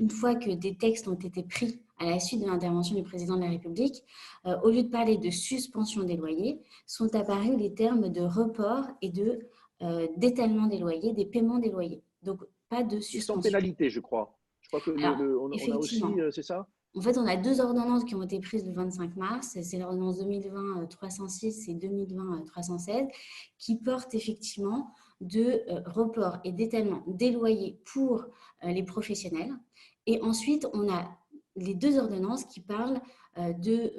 une fois que des textes ont été pris à la suite de l'intervention du président de la République, au lieu de parler de suspension des loyers, sont apparus les termes de report et d'étalement des loyers, des paiements des loyers. Donc, pas de Et sans suspension. pénalité, je crois. Je crois que Alors, on a aussi, effectivement, c'est ça? en fait, on a deux ordonnances qui ont été prises le 25 mars. C'est l'ordonnance 2020-306 et 2020-316 qui portent effectivement de report et d'étalement des loyers pour les professionnels. Et ensuite, on a les deux ordonnances qui parlent de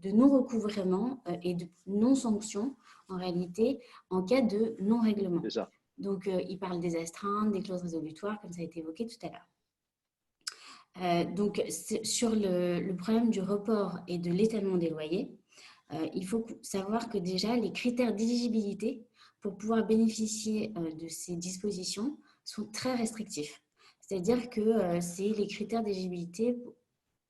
non-recouvrement et de non-sanction en réalité en cas de non-règlement. C'est ça. Donc, ils parlent des astreintes, des clauses résolutoires, comme ça a été évoqué tout à l'heure. Donc, sur le problème du report et de l'étalement des loyers, il faut savoir que déjà, les critères d'éligibilité pour pouvoir bénéficier de ces dispositions sont très restrictifs. C'est-à-dire que c'est les critères d'éligibilité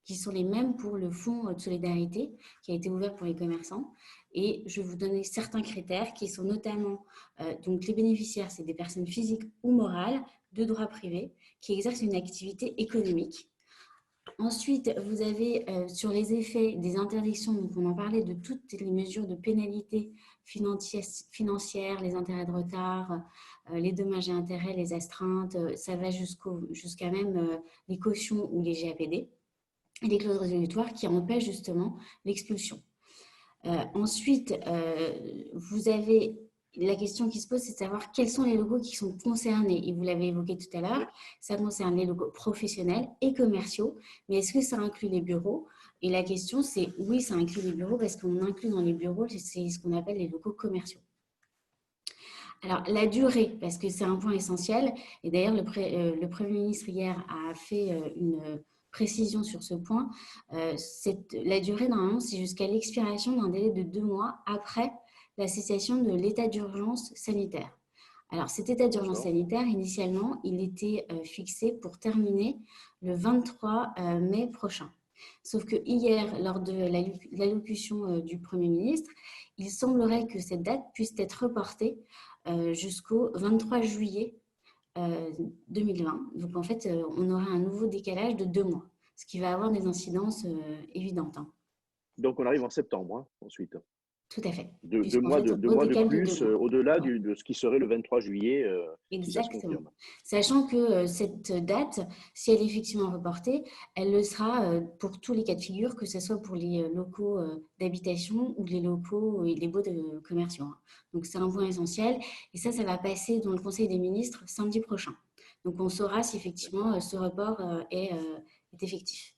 qui sont les mêmes pour le fonds de solidarité qui a été ouvert pour les commerçants. Et je vais vous donner certains critères qui sont notamment, donc les bénéficiaires, c'est des personnes physiques ou morales de droit privé qui exercent une activité économique. Ensuite, vous avez sur les effets des interdictions, donc on en parlait de toutes les mesures de pénalité financières, les intérêts de retard, les dommages et intérêts, les astreintes, ça va jusqu'à même les cautions ou les GAPD, et les clauses résolutoires qui empêchent justement l'expulsion. Ensuite, vous avez la question qui se pose, c'est de savoir quels sont les locaux qui sont concernés. Et vous l'avez évoqué tout à l'heure, ça concerne les locaux professionnels et commerciaux. Mais est-ce que ça inclut les bureaux? Et la question, c'est oui, ça inclut les bureaux parce qu'on inclut dans les bureaux, c'est ce qu'on appelle les locaux commerciaux. Alors, la durée, parce que c'est un point essentiel. Et d'ailleurs, le Premier ministre hier a fait une précision sur ce point. La durée, normalement, c'est jusqu'à l'expiration d'un délai de 2 mois après la cessation de l'état d'urgence sanitaire. Alors, cet état d'urgence sanitaire, initialement, il était fixé pour terminer le 23 mai prochain. Sauf que hier, lors de l'allocution du Premier ministre, il semblerait que cette date puisse être reportée jusqu'au 23 juillet 2020. Donc, en fait, on aura un nouveau décalage de 2 mois, ce qui va avoir des incidences évidentes. Donc, on arrive en septembre, hein, ensuite. Tout à fait. Deux mois de plus, au-delà de ce qui serait le 23 juillet, si ça se confirme. Sachant que cette date, si elle est effectivement reportée, elle le sera pour tous les cas de figure, que ce soit pour les locaux d'habitation ou les locaux et les baux de commerciaux. Donc, c'est un point essentiel. Et ça va passer dans le Conseil des ministres samedi prochain. Donc, on saura si effectivement ce report est effectif.